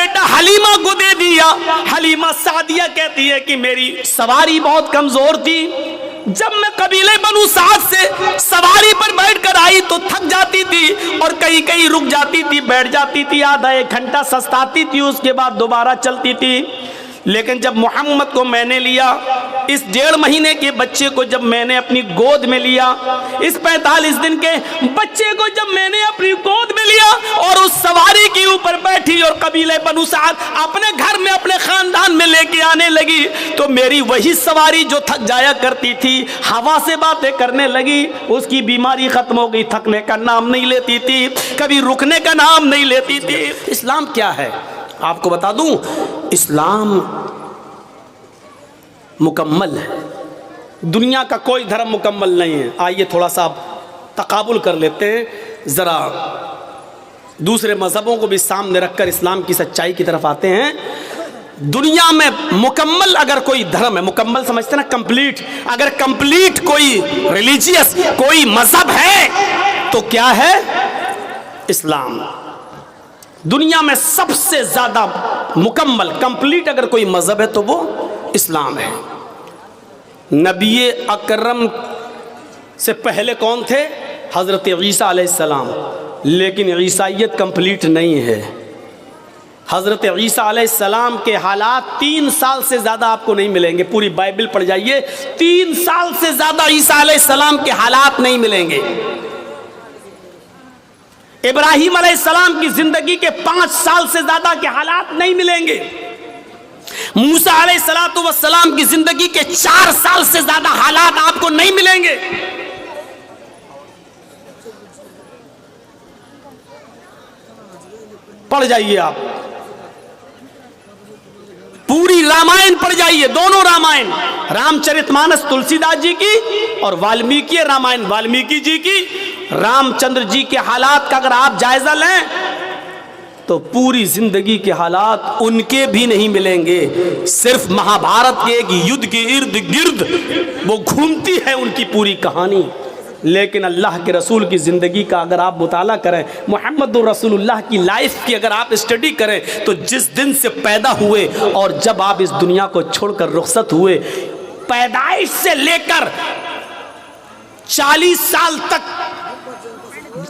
बेटा हलीमा को दे दिया। हलीमा सादिया कहती है कि मेरी सवारी बहुत कमजोर थी, जब मैं कबीले बनु साद से सवारी पर बैठकर आई तो थक जाती थी और कहीं कहीं रुक जाती थी, बैठ जाती थी, आधा एक घंटा सस्ताती थी, उसके बाद दोबारा चलती थी। लेकिन जब मोहम्मद को मैंने लिया, इस 1.5 महीने के बच्चे को जब मैंने अपनी गोद में लिया, इस 45 दिन के बच्चे को जब मैंने अपनी गोद में लिया और उस सवारी के ऊपर बैठी और कबीले बनु साद अपने घर में अपने खानदान में लेके आने लगी, तो मेरी वही सवारी जो थक जाया करती थी हवा से बातें करने लगी। उसकी बीमारी खत्म हो गई, थकने का नाम नहीं लेती थी, कभी रुकने का नाम नहीं लेती थी। इस्लाम क्या है आपको बता दूं, इस्लाम मुकम्मल है। दुनिया का कोई धर्म मुकम्मल नहीं है। आइए थोड़ा सा तकाबुल कर लेते हैं, ज़रा दूसरे मज़हबों को भी सामने रखकर इस्लाम की सच्चाई की तरफ आते हैं। दुनिया में मुकम्मल अगर कोई धर्म है, मुकम्मल समझते ना, कंप्लीट, अगर कंप्लीट कोई रिलीजियस कोई मज़हब है तो क्या है? इस्लाम। दुनिया में सबसे ज़्यादा मुकम्मल कंप्लीट अगर कोई मज़हब है तो वो इस्लाम है। नबी अकरम से पहले कौन थे? हज़रत ईसा अलैहिस्सलाम। लेकिन ईसाइयत कंप्लीट नहीं है। हज़रत ईसा अलैहिस्सलाम के हालात 3 साल से ज़्यादा आपको नहीं मिलेंगे। पूरी बाइबल पढ़ जाइए, 3 साल से ज़्यादा ईसा अलैहिस्सलाम के हालात नहीं मिलेंगे। इब्राहीम अलैहिस्सलाम की जिंदगी के 5 साल से ज्यादा के हालात नहीं मिलेंगे। मूसा अलैहिस्सलातु वस्सलाम की जिंदगी के 4 साल से ज्यादा हालात आपको नहीं मिलेंगे। पढ़ जाइए आप, पूरी रामायण पढ़ जाइए, दोनों रामायण, रामचरितमानस तुलसीदास जी की और वाल्मीकि रामायण वाल्मीकि जी की। रामचंद्र जी के हालात का अगर आप जायजा लें तो पूरी जिंदगी के हालात उनके भी नहीं मिलेंगे। सिर्फ महाभारत के एक युद्ध के इर्द गिर्द वो घूमती है उनकी पूरी कहानी। लेकिन अल्लाह के रसूल की ज़िंदगी का अगर आप मुताला करें, मुहम्मदुर रसूलुल्लाह की लाइफ की अगर आप स्टडी करें, तो जिस दिन से पैदा हुए और जब आप इस दुनिया को छोड़कर रुखसत हुए, पैदाइश से लेकर 40 साल तक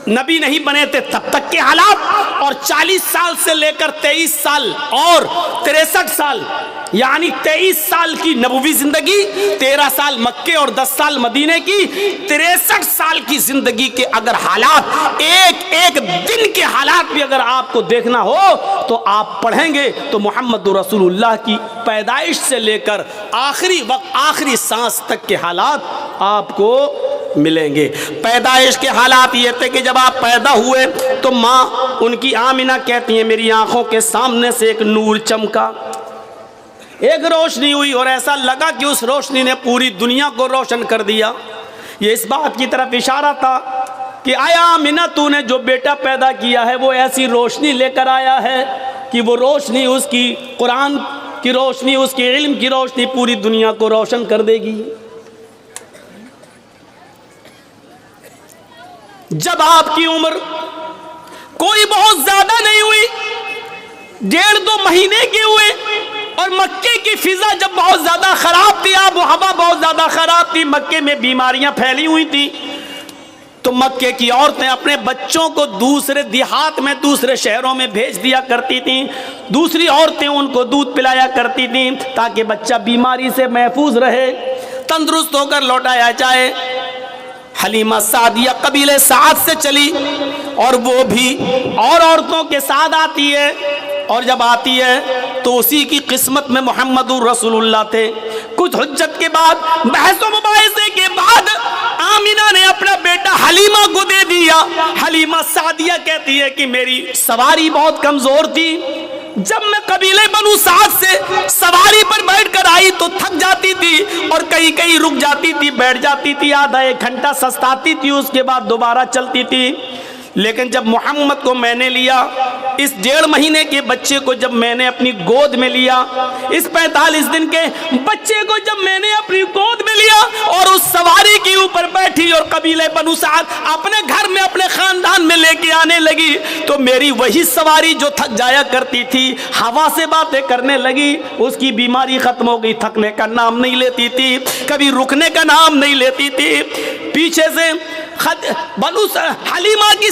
नबी नहीं बने थे तब तक के हालात, और 40 साल से लेकर 23 साल और 63 साल, यानी 23 साल की नबवी जिंदगी, 13 साल मक्के और 10 साल मदीने की, 63 साल की जिंदगी के अगर हालात, एक एक दिन के हालात भी अगर आपको देखना हो तो आप पढ़ेंगे तो मुहम्मदुर रसूलुल्लाह की पैदाइश से लेकर आखिरी वक्त, आखिरी सांस तक के हालात आपको मिलेंगे। पैदाइश के हालात ये थे कि जब आप पैदा हुए तो माँ उनकी आमिना कहती है, मेरी आंखों के सामने से एक नूर चमका, एक रोशनी हुई और ऐसा लगा कि उस रोशनी ने पूरी दुनिया को रोशन कर दिया। ये इस बात की तरफ इशारा था कि आया आमिना, तूने जो बेटा पैदा किया है वो ऐसी रोशनी लेकर आया है कि वो रोशनी, उसकी कुरान की रोशनी, उसकी इल्म की रोशनी पूरी दुनिया को रोशन कर देगी। जब आपकी उम्र कोई बहुत ज्यादा नहीं हुई, 1.5-2 महीने के हुए, और मक्के की फिजा जब बहुत ज्यादा खराब थी, आब हवा बहुत ज्यादा खराब थी, मक्के में बीमारियां फैली हुई थी, तो मक्के की औरतें अपने बच्चों को दूसरे देहात में, दूसरे शहरों में भेज दिया करती थीं। दूसरी औरतें उनको दूध पिलाया करती थीं ताकि बच्चा बीमारी से महफूज रहे, तंदुरुस्त होकर लौटाया जाए। हलीमा सादिया कबीले साद से चली और वो भी और औरतों के साथ आती है, और जब आती है तो उसी की किस्मत में मुहम्मदुर रसूलुल्लाह थे। कुछ हुज्जत के बाद, बहस व मुबाहिसे के बाद आमिना ने अपना बेटा हलीमा को दे दिया। हलीमा सादिया कहती है कि मेरी सवारी बहुत कमजोर थी, जब मैं कबीले बनु साद से सवारी पर बैठकर आई तो थक जाती थी और कहीं कहीं रुक जाती थी, बैठ जाती थी, आधा एक घंटा सस्ताती थी, उसके बाद दोबारा चलती थी। लेकिन जब मोहम्मद को मैंने लिया, इस 1.5 महीने के बच्चे को जब मैंने अपनी गोद में लिया, इस 45 दिन के बच्चे को जब मैंने अपनी गोद में लिया और उस सवारी के ऊपर बैठी और कबीले बनु साद अपने घर में अपने खानदान में लेके आने लगी, तो मेरी वही सवारी जो थक जाया करती थी हवा से बातें करने लगी। उसकी बीमारी खत्म हो गई, थकने का नाम नहीं लेती थी, कभी रुकने का नाम नहीं लेती थी। पीछे से बनु हलीमा की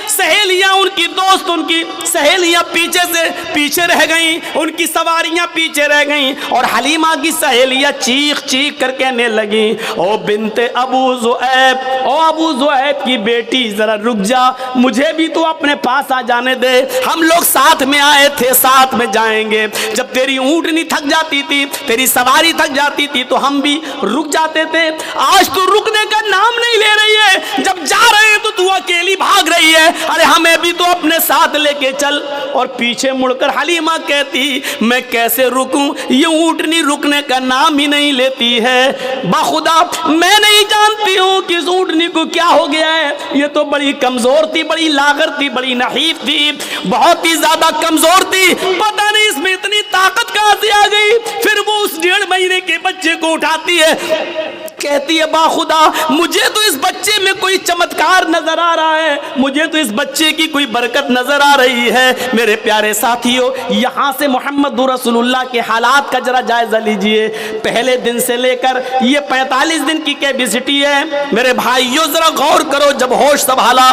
सहेलियां उनकी दोस्त, उनकी सहेलियां पीछे रह गईं, उनकी सवारियां पीछे रह गईं और हलीमा की सहेलियां चीख चीख कर कहने लगी, ओ बिनते अबू ज़ुऐब, ओ अबू ज़ुऐब की बेटी जरा रुक जा, मुझे भी तो अपने पास आ जाने दे, हम लोग साथ में आए थे, साथ में जाएंगे। जब तेरी ऊँटनी थक जाती थी, तेरी सवारी थक जाती थी तो हम भी रुक जाते थे, आज तो रुकने का नाम नहीं ले रही है, जब जा रहे हैं तो तू अकेली भाग रही है, अरे हमें भी तो अपने साथ लेके चल। और पीछे मुड़कर हलीमा कहती, मैं कैसे रुकूं, ये ऊँटनी रुकने का नाम ही नहीं लेती है, बाखुदा मैं नहीं जानती हूँ कि इस ऊँटनी को क्या हो गया है, ये तो बड़ी कमजोर थी, बड़ी लागर थी, बड़ी नहीफ थी, बहुत ही ज्यादा कमजोर थी, पता नहीं इसमें इतनी ताकत कहां से आ गई। फिर वो उस 1.5 महीने के बच्चे को उठाती है, कहती है, बाखुदा मुझे तो इस बच्चे में कोई चमत्कार नजर आ रहा है, मुझे तो इस बच्चे की कोई बरकत नजर आ रही है। मेरे प्यारे साथियों, यहाँ से मोहम्मद रसूलुल्लाह के हालात का जरा जायजा लीजिए। पहले दिन से लेकर ये 45 दिन की कैपेसिटी है। मेरे भाइयों जरा गौर करो, जब होश संभाला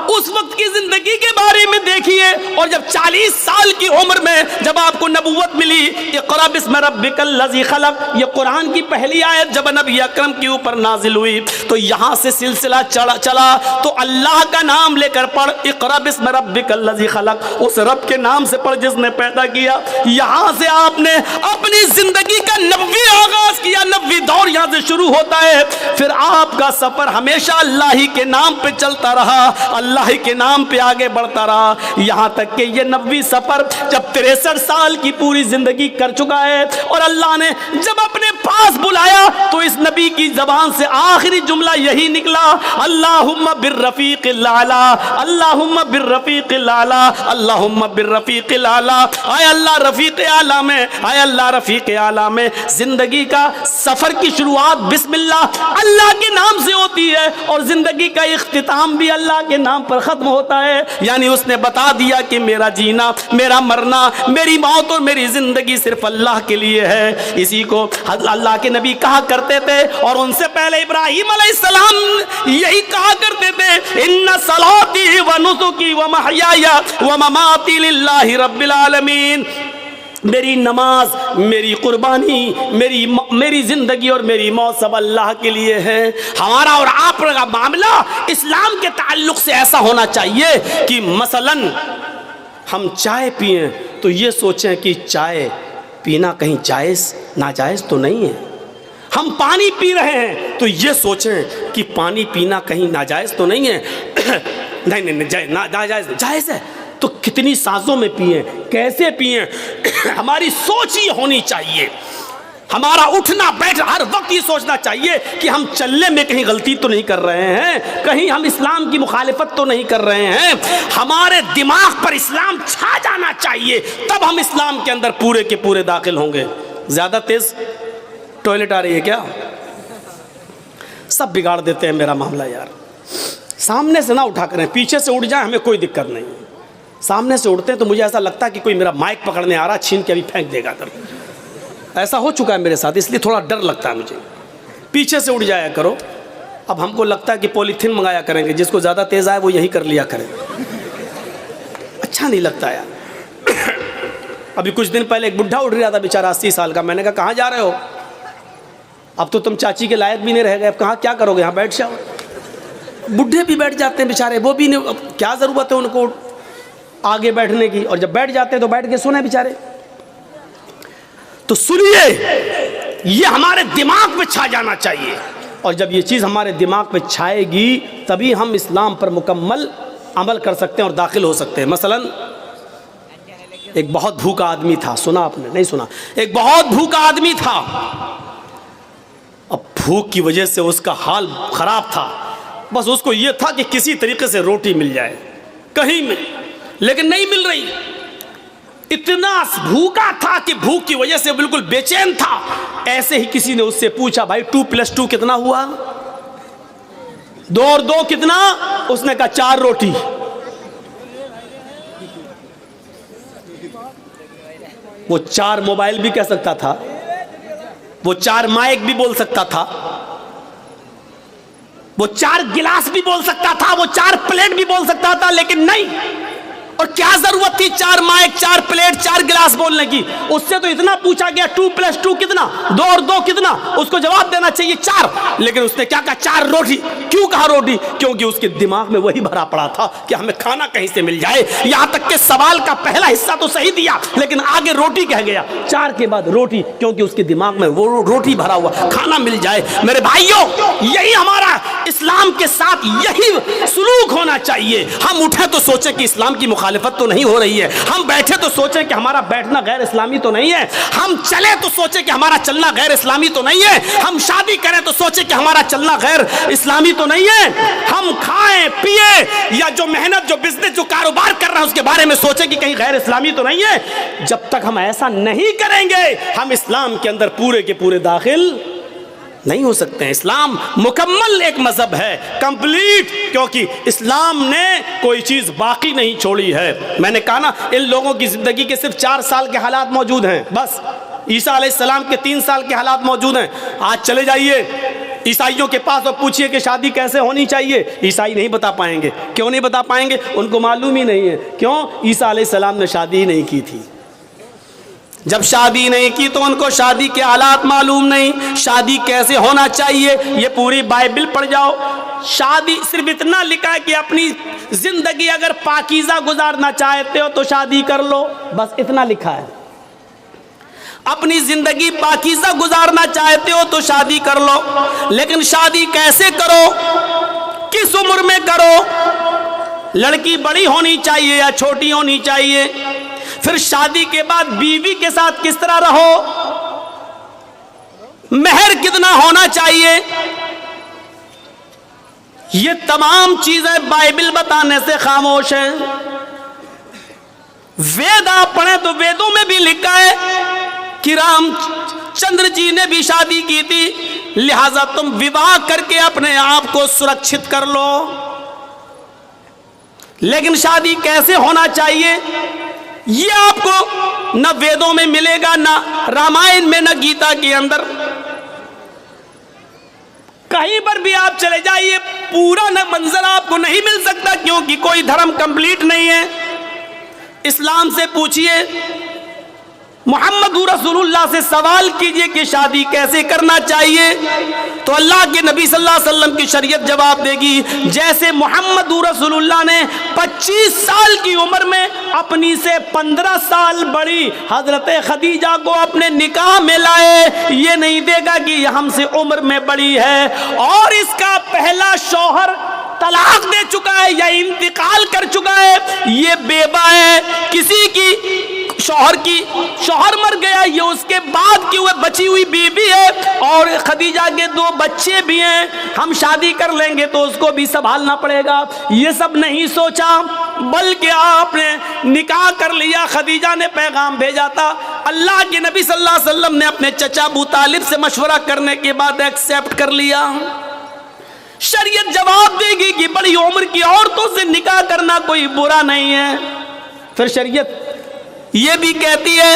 उस वक्त की जिंदगी के बारे में देखिए, और जब 40 साल की उम्र में जब आपको नबूवत मिली, इक़रा बिस्मि रब्बिकल लज़ी खलक़, ये कुरान की पहली आयत जब नबी अकरम के ऊपर नाजिल हुई तो यहाँ से सिलसिला चला तो अल्लाह का नाम लेकर पढ़, इक़रा बिस्मि रब्बिकल लज़ी खलक़, उस रब के नाम से पढ़ जिसने पैदा किया। यहाँ से आपने अपनी जिंदगी का 90 आगाज किया, 90 दौर यहाँ से शुरू होता है। फिर आपका सफर हमेशा अल्लाह ही के नाम पे चलता रहा, अल्लाह ही के नाम पे आगे बढ़ता रहा, यहाँ तक कि ये 90 सफर जब 63 साल की पूरी जिंदगी कर चुका है और अल्लाह ने जब अपने पास बुलाया तो इस नबी की जबान से आखिरी जुमला यही निकला, अल्लाहुम्मा बिर्रफीक़िल आला, अल्लाहुम्मा बिर्रफीक़िल आला, अल्लाहुम्मा बिर्रफीक़िल आला। आए अल्लाह रफीक़ आला में, आए अल्लाह रफीक़ आला में। जिंदगी का सफर की शुरुआत बिस्मिल्लाह अल्लाह के नाम से होती है और जिंदगी का इख्तिताम भी अल्लाह के नाम पर खत्म होता है। यानी उसने बता दिया कि मेरा जीना, मेरा मरना, मेरी मौत और मेरी जिंदगी सिर्फ अल्लाह के लिए है। इसी को अल्लाह के नबी कहा करते थे और उनसे पहले इब्राहीम अलैहिस्सलाम यही कहा करते थे, इन्ना सलाती व नुसुकी व महयाया व ममाती लिल्लाहि रब्बिल आलमीन। मेरी नमाज, मेरी कुर्बानी, मेरी जिंदगी और मेरी मौत सब अल्लाह के लिए है। हमारा और आपका मामला इस्लाम के ताल्लुक से ऐसा होना चाहिए कि मसलन हम चाय पिए तो ये सोचें कि चाय पीना कहीं जायज़ नाजायज़ तो नहीं है। हम पानी पी रहे हैं तो ये सोचें कि पानी पीना कहीं नाजायज़ तो नहीं है। नहीं जायज़ है तो कितनी साजों में पिए, कैसे पिए, हमारी सोच ही होनी चाहिए। हमारा उठना बैठना हर वक्त ये सोचना चाहिए कि हम चलने में कहीं गलती तो नहीं कर रहे हैं, कहीं हम इस्लाम की मुखालिफत तो नहीं कर रहे हैं। हमारे दिमाग पर इस्लाम छा जाना चाहिए, तब हम इस्लाम के अंदर पूरे के पूरे दाखिल होंगे। ज़्यादा तेज टॉयलेट आ रही है क्या? सब बिगाड़ देते हैं मेरा मामला यार। सामने से ना उठा करें, पीछे से उठ जाए हमें कोई दिक्कत नहीं। सामने से उड़ते हैं तो मुझे ऐसा लगता है कि कोई मेरा माइक पकड़ने आ रहा, छीन के अभी फेंक देगा कर। ऐसा हो चुका है मेरे साथ, इसलिए थोड़ा डर लगता है मुझे। पीछे से उड़ जाया करो। अब हमको लगता है कि पॉलीथीन मंगाया करेंगे, जिसको ज़्यादा तेज़ आए वो यही कर लिया करें। अच्छा नहीं लगता यार। अभी कुछ दिन पहले एक बुढ़ा उठ रहा था बेचारा 80 साल का। मैंने कहा कहाँ जा रहे हो? अब तो तुम चाची के लायक भी नहीं रह गए, अब कहाँ क्या करोगे, यहाँ बैठ जाओ। बुढ़े भी बैठ जाते हैं बेचारे, वो भी नहीं, अब क्या ज़रूरत है उनको आगे बैठने की, और जब बैठ जाते हैं तो बैठ के सोने बेचारे। तो सुनिए, ये हमारे दिमाग पे छा जाना चाहिए, और जब ये चीज़ हमारे दिमाग पे छाएगी तभी हम इस्लाम पर मुकम्मल अमल कर सकते हैं और दाखिल हो सकते हैं। मसलन एक बहुत भूखा आदमी था, सुना आपने? नहीं सुना? एक बहुत भूखा आदमी था। अब भूख की वजह से उसका हाल ख़राब था, बस उसको ये था कि किसी तरीके से रोटी मिल जाए। कहीं में, लेकिन नहीं मिल रही। इतना भूखा था कि भूख की वजह से बिल्कुल बेचैन था। ऐसे ही किसी ने उससे पूछा, भाई 2 + 2 कितना हुआ? 2 और 2 कितना? उसने कहा 4 रोटी। वो 4 मोबाइल भी कह सकता था, वो 4 माइक भी बोल सकता था, वो 4 गिलास भी बोल सकता था, वो 4 प्लेट भी बोल सकता था, लेकिन नहीं। और क्या जरूरत थी 4 माइक, 4 प्लेट, 4 गिलास बोलने की? उससे तो इतना पूछा गया 2 + 2 कितना, 2 और 2 कितना? उसको जवाब देना चाहिए 4, लेकिन उसने क्या कहा? 4 रोटी। क्यों कहा रोटी? क्योंकि उसके दिमाग में वही भरा पड़ा था कि हमें खाना कहीं से मिल जाए। यहां तक कि सवाल का पहला हिस्सा तो सही दिया, लेकिन आगे रोटी कह गया। 4 के बाद रोटी, क्योंकि उसके दिमाग में वो रोटी भरा हुआ, खाना मिल जाए। मेरे भाइयों, यही हमारा इस्लाम के साथ यही सुलूक होना चाहिए। हम उठे तो सोचे कि इस्लाम की मुखालिफत तो नहीं हो रही है, हम बैठे तो सोचे कि हमारा बैठना गैर इस्लामी तो नहीं है, हम चले तो सोचे कि हमारा चलना गैर इस्लामी तो नहीं है, हम शादी करें तो सोचे कि हमारा चलना गैर इस्लामी तो नहीं है, हम खाएं पिए या जो मेहनत, जो बिजनेस, जो कारोबार कर रहे हैं उसके बारे में सोचे कि कहीं गैर इस्लामी तो नहीं है। जब तक हम ऐसा नहीं करेंगे, हम इस्लाम के अंदर पूरे के पूरे दाखिल नहीं हो सकते हैं। इस्लाम मुकम्मल एक मजहब है, कंप्लीट, क्योंकि इस्लाम ने कोई चीज बाकी नहीं छोड़ी है। मैंने कहा ना, इन लोगों की जिंदगी के सिर्फ 4 साल के हालात मौजूद हैं, बस। ईसा अलैहिस्सलाम के 3 साल के हालात मौजूद हैं। आज चले जाइए ईसाइयों के पास और पूछिए कि शादी कैसे होनी चाहिए, ईसाई नहीं बता पाएंगे। क्यों नहीं बता पाएंगे? उनको मालूम ही नहीं है। क्यों? ईसा अलैहिस्सलाम ने शादी ही नहीं की थी। जब शादी नहीं की तो उनको शादी के हालात मालूम नहीं, शादी कैसे होना चाहिए। ये पूरी बाइबल पढ़ जाओ, शादी सिर्फ इतना लिखा है कि अपनी जिंदगी अगर पाकीज़ा गुजारना चाहते हो तो शादी कर लो, बस इतना लिखा है। अपनी जिंदगी पाकीज़ा गुजारना चाहते हो तो शादी कर लो, लेकिन शादी कैसे करो, किस उम्र में करो, लड़की बड़ी होनी चाहिए या छोटी होनी चाहिए, फिर शादी के बाद बीवी के साथ किस तरह रहो, मेहर कितना होना चाहिए, ये तमाम चीजें बाइबल बताने से खामोश है। वेद आप पढ़ें तो वेदों में भी लिखा है कि रामचंद्र जी ने भी शादी की थी, लिहाजा तुम विवाह करके अपने आप को सुरक्षित कर लो। लेकिन शादी कैसे होना चाहिए ये आपको न वेदों में मिलेगा, न रामायण में, न गीता के अंदर। कहीं पर भी आप चले जाइए, पूरा न मंजर आपको नहीं मिल सकता, क्योंकि कोई धर्म कंप्लीट नहीं है। इस्लाम से पूछिए, मोहम्मद रसूलुल्लाह से सवाल कीजिए कि शादी कैसे करना चाहिए, तो अल्लाह के नबी सल्लल्लाहु अलैहि वसल्लम की शरीयत जवाब देगी। जैसे मोहम्मद रसूलुल्लाह ने 25 साल की उम्र में अपनी से 15 साल बड़ी हजरत खदीजा को अपने निकाह में लाए, ये नहीं देगा कि ये हमसे उम्र में बड़ी है और इसका पहला शौहर तलाक दे चुका है या इंतकाल कर चुका है, ये बेवा है, किसी की शौहर मर गया, ये उसके बाद की वह बची हुई बीवी है और खदीजा के 2 बच्चे भी हैं, हम शादी कर लेंगे तो उसको भी संभालना पड़ेगा। ये सब नहीं सोचा, बल्कि आपने निकाह कर लिया। खदीजा ने पैगाम भेजा था, अल्लाह के नबी सल्लल्लाहु अलैहि वसल्लम ने अपने चचा अबू तालिब से मशवरा करने के बाद एक्सेप्ट कर लिया। शरीयत जवाब देगी कि बड़ी उम्र की औरतों से निकाह करना कोई बुरा नहीं है। फिर शरीयत ये भी कहती है,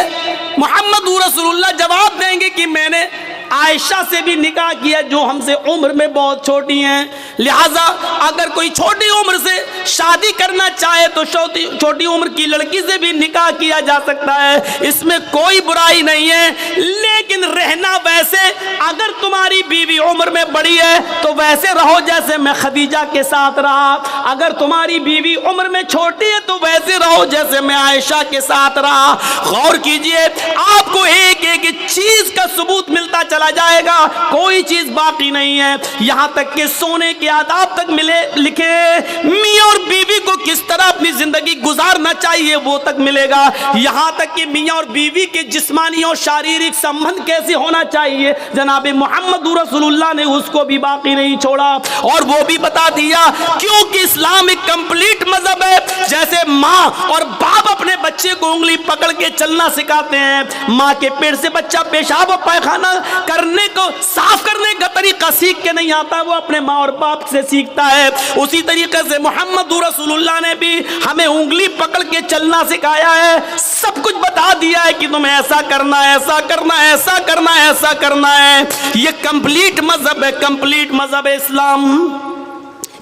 मोहम्मद रसूलुल्लाह जवाब देंगे कि मैंने आयशा से भी निकाह किया जो हमसे उम्र में बहुत छोटी हैं, लिहाजा अगर कोई छोटी उम्र से शादी करना चाहे तो छोटी उम्र की लड़की से भी निकाह किया जा सकता है, इसमें कोई बुराई नहीं है। लेकिन रहना वैसे, अगर तुम्हारी बीवी उम्र में बड़ी है तो वैसे रहो जैसे मैं खदीजा के साथ रहा, अगर तुम्हारी बीवी उम्र में छोटी है तो वैसे रहो जैसे मैं आयशा के साथ रहा। गौर कीजिए, आपको एक एक चीज का सबूत मिलता चला जाएगा, कोई चीज बाकी नहीं है। यहां तक कि सोने के आदाब तक मिले लिखे, मियां और बीवी को किस तरह अपनी जिंदगी गुजारना चाहिए वो तक मिलेगा। यहां तक कि मियां और बीवी के जिस्मानी और शारीरिक संबंध कैसे होना चाहिए, जनाब मोहम्मद रसूलुल्लाह ने उसको भी बाकी नहीं छोड़ा और वो भी बता दिया, क्योंकि इस्लाम एक कंप्लीट मजहब है। जैसे माँ और बाप अपने बच्चे को उंगली पकड़ के चलना सिखाते हैं, माँ के पेट से बच्चा पेशाब और पैखाना करने को, साफ करने का तरीका सीख के नहीं आता, वो अपने माँ और बाप से सीखता है। उसी तरीके से मोहम्मद रसूलुल्लाह ने भी हमें उंगली पकड़ के चलना सिखाया है, सब कुछ बता दिया है कि तुम्हें ऐसा करना है, ऐसा करना है, ऐसा करना है, ऐसा करना है। ये कंप्लीट मजहब है, कंप्लीट मजहब है इस्लाम,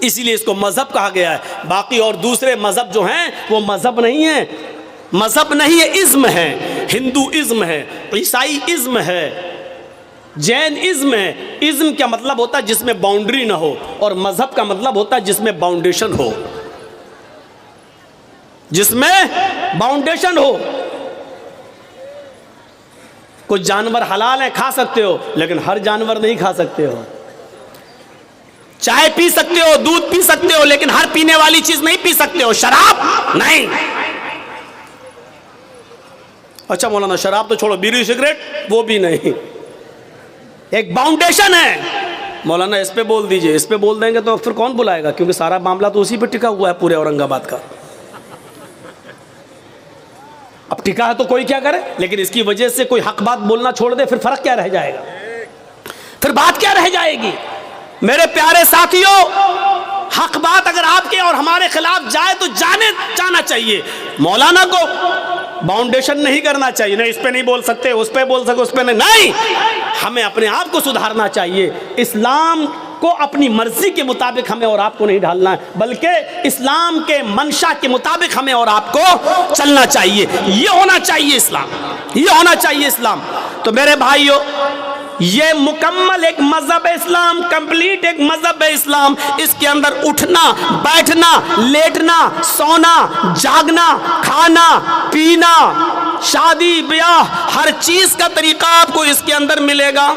इसीलिए इसको मजहब कहा गया है। बाकी और दूसरे मजहब जो हैं वो मजहब नहीं है, मजहब नहीं है, इज्म है। हिंदू इज्म है, ईसाई इज्म है, जैन इज्म है। इज्म का मतलब होता है जिसमें बाउंड्री ना हो, और मजहब का मतलब होता है जिसमें बाउंडेशन हो, जिसमें बाउंडेशन हो। कुछ जानवर हलाल है, खा सकते हो, लेकिन हर जानवर नहीं खा सकते हो। चाय पी सकते हो, दूध पी सकते हो, लेकिन हर पीने वाली चीज नहीं पी सकते हो। शराब नहीं। अच्छा मौलाना, शराब तो छोड़ो, बीड़ी सिगरेट वो भी नहीं। एक बाउंडेशन है। मौलाना इस पे बोल दीजिए, इस पे बोल देंगे तो फिर कौन बुलाएगा, क्योंकि सारा मामला तो उसी पे टिका हुआ है, पूरे औरंगाबाद का। अब टिका है तो कोई क्या करे, लेकिन इसकी वजह से कोई हक बात बोलना छोड़ दे, फिर फर्क क्या रह जाएगा, फिर बात क्या रह जाएगी। मेरे प्यारे साथियों, हक बात अगर आपके और हमारे खिलाफ जाए तो जाना चाहिए। मौलाना को बाउंडेशन नहीं करना चाहिए, नहीं इस पे नहीं बोल सकते, उस पे बोल सकते, उस पे नहीं। हमें अपने आप को सुधारना चाहिए। इस्लाम को अपनी मर्जी के मुताबिक हमें और आपको नहीं ढालना है, बल्कि इस्लाम के मंशा के मुताबिक हमें और आपको चलना चाहिए। ये होना चाहिए इस्लाम, ये होना चाहिए इस्लाम। तो मेरे भाइयों, ये मुकम्मल एक मजहब है इस्लाम, कंप्लीट एक मजहब है इस्लाम। इसके अंदर उठना, बैठना, लेटना, सोना, जागना, खाना, पीना, शादी ब्याह, हर चीज का तरीका आपको इसके अंदर मिलेगा।